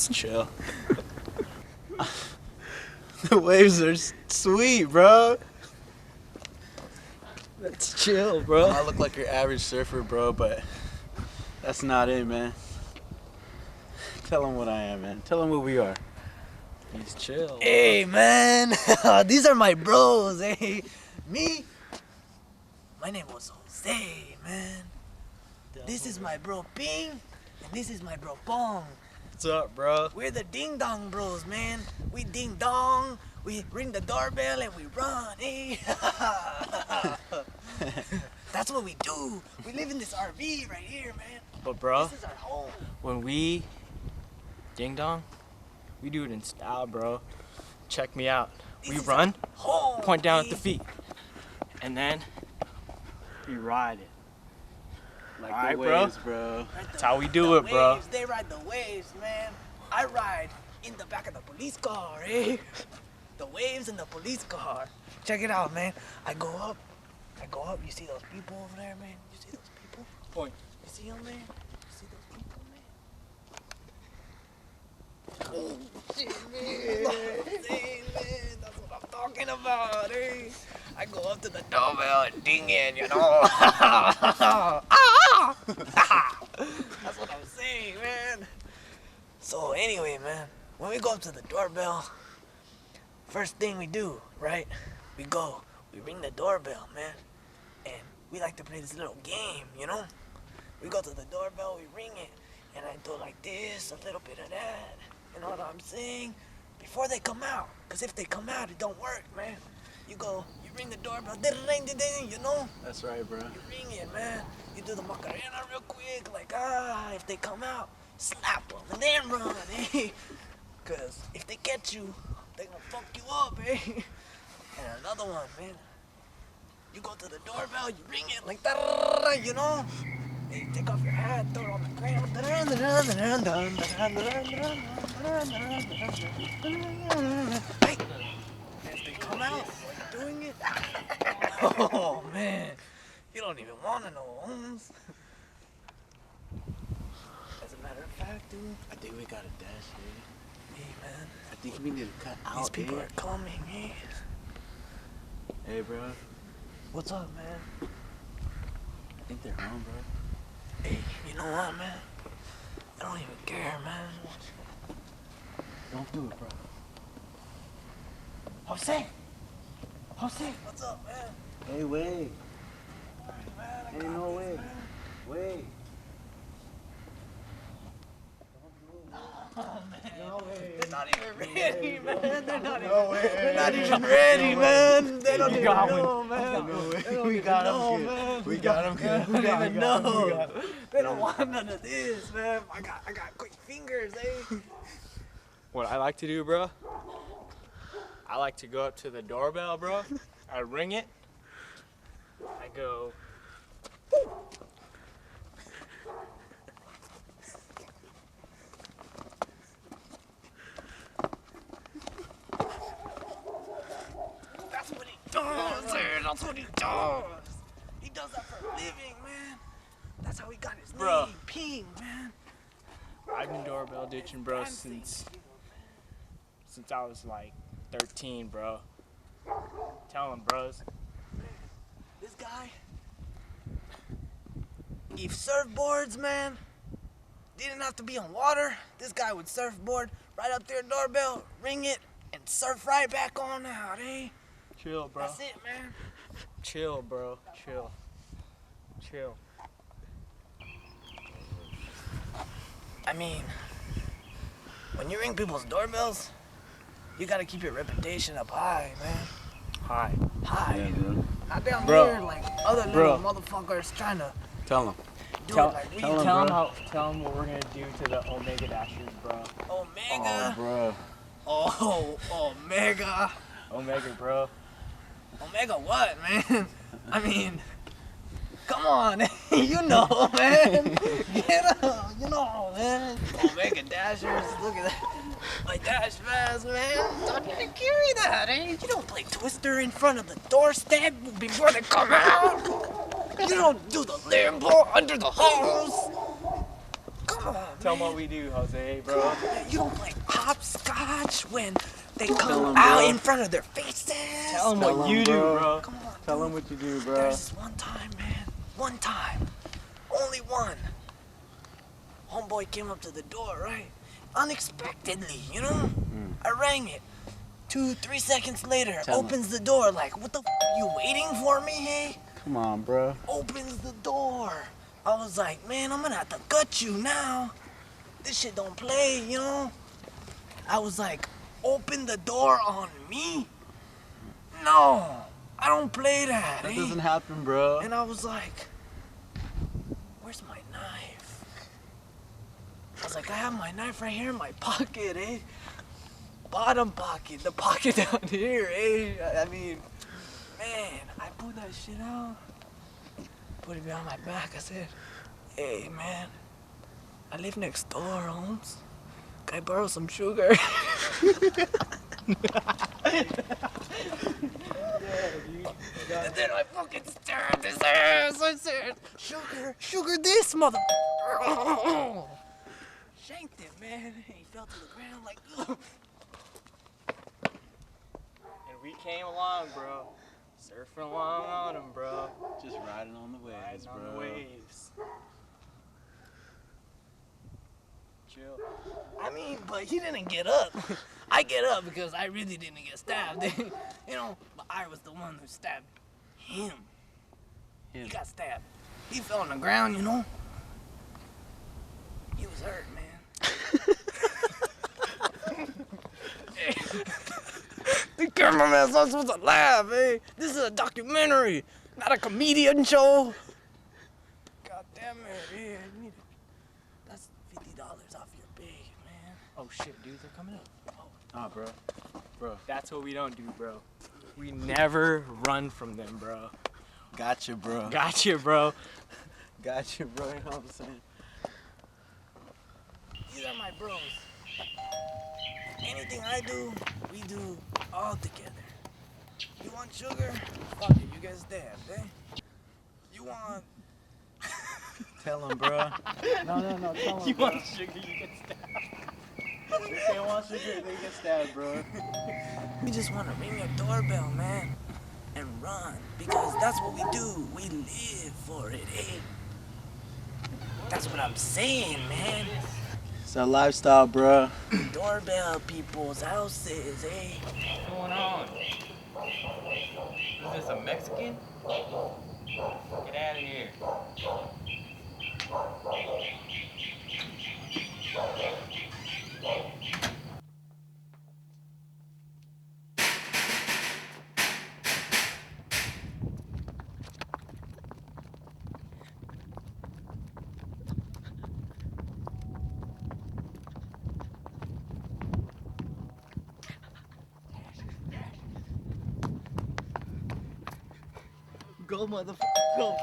Just chill. The waves are sweet, bro. Let's chill, bro. I look like your average surfer, bro, but that's not it, man. Tell them what I am, man. Tell them what we are. He's chill. Hey, man. These are my bros, hey. Me? My name was Jose, man. This is my bro Ping, and this is my bro Pong. What's up, bro? We're the Ding Dong Bros, man. We ding dong, we ring the doorbell, and we run, eh? That's what we do. We live in this RV right here, man. But bro, This is our home. when we ding dong, we do it in style, bro. Check me out. This We is run, our home, point down at eh? the feet, and then we ride it. Like Alright, the bro. waves, bro. Ride That's how we the do it, bro. waves, they ride the waves, man. I ride in the back of the police car, eh? The waves in the police car. Check it out, man. I go up. You see those people over there, man? You see those people? Point. You see them, man? You see those people, man? Oh, shit, man. Hey, man. That's what I'm talking about, eh? I go up to the doorbell and ding in, you know? That's what I'm saying, man. So anyway, man, when we go up to the doorbell, first thing we do, right? We ring the doorbell, man. And we like to play this little game, you know? We go to the doorbell, we ring it, and I do like this, a little bit of that. You know what I'm saying? Before they come out. Because if they come out, it don't work, man. You ring the doorbell, ding, ding, ding, you know? That's right, bro. You ring it, man. You do the Macarena real quick, like, if they come out, slap them and then run, eh? Because if they get you, they gonna fuck you up, eh? And another one, man. You go to the doorbell, you ring it like that, you know? And you take off your hat, throw it on the ground. Hey! As they come out, while you're doing it, oh, man. You don't even want to know, Holmes. As a matter of fact, dude. I think we got a dash here. Hey, man. I think we need to cut out. These people eh? are coming, eh? Hey, bro. What's up, man? I think they're home, bro. Hey, you know what, man? I don't even care, man. Don't do it, bro. Jose! Jose! What's up, man? Hey, wait. Man, I Hey, got no this, way. man. Wait. Oh, man. No way. They're not even ready, man. They're not even, No way. they're not even ready, man. They don't even got one. know, man. No way. They don't We even got 'em know, good. man. We got 'em good. They don't even know. We They don't want none of this, man. I got quick fingers, eh? What I like to do, bro, I like to go up to the doorbell, bro. I ring it. I go. That's what he does, man. That's what he does. He does that for a living, man. That's how he got his Bro. name, Ping, man. I've been doorbell ditching, bro, Fancy. since I was like 13, bro. Tell them, bros. This guy, if surfboards, man, didn't have to be on water, this guy would surfboard right up there, doorbell, ring it, and surf right back on out, eh? Chill, bro. That's it, man. Chill, bro. Chill. Chill. I mean, when you ring people's doorbells, you gotta keep your reputation up high, man. Hi. High. Yeah, bro. Not down Bro. here like other Bro. little motherfuckers trying to Tell them. do Tell- it like we tell do. 'em, bro. Tell them what we're gonna do to the Omega Dashers, bro. Oh, Omega. bro. Oh, Omega. Omega, bro. Omega what, man? I mean, come on. You know, man. Get up. You know, man. Omega Dashers. Look at that. My dash fast, man. Don't need to carry that, eh? You don't play Twister in front of the doorstep before they come out. You don't do the limbo under the hose. Come on, Tell them what we do, Jose, bro. You don't play hopscotch when they Tell come 'em, out bro. in front of their faces. Tell them Tell what 'em, you do, bro. bro. Come on, Tell dude. them what you do, bro. There's this one time, man. One time. Only one. Homeboy came up to the door, right? Unexpectedly, you know? I rang it. 2-3 seconds later, Tell 'em. opens the door like, what the f*** you waiting for me, hey? Come on, bro. Opens the door. I was like, man, I'm gonna have to gut you now. This shit don't play, you know? I was like, open the door on me? No, I don't play that, That eh? doesn't happen, bro. And I was like, where's my knife? I was like, I have my knife right here in my pocket, eh? Bottom pocket, the pocket down here, eh? I mean, man, I pulled that shit out, put it behind my back. I said, hey, man, I live next door, Holmes. Can I borrow some sugar? And then I fucking stabbed his ass. I said, sugar this, mother. Shanked him, man. He fell to the ground like, ugh. And we came along, bro. Surfing along on them, bro. Just riding on the waves, Riding on bro. the waves. Chill. I mean, but he didn't get up. I get up because I really didn't get stabbed. You know, but I was the one who stabbed him. He got stabbed. He fell on the ground, you know. He was hurt, man. The cameraman's not supposed to laugh, eh? This is a documentary, not a comedian show. God damn it, yeah, I need it. That's $50 off your big, man. Oh shit, dude, they're coming up. Ah, bro. Bro. That's what we don't do, bro. We never run from them, bro. Gotcha, bro. Gotcha, bro. Gotcha, bro. You know what I'm saying? These are my bros. Anything I do, we do all together. You want sugar? Fuck it, you get stabbed, eh? You want... Tell him, bro. No, tell him, You bro. want sugar, you get stabbed. If they want sugar, they get stabbed, bro. We just want to ring your doorbell, man, and run. Because that's what we do. We live for it, eh? That's what I'm saying, man. It's our lifestyle, bro. Doorbell people's houses, eh? What's going on? Is this a Mexican? Get out of here. Go, motherfucker. Go.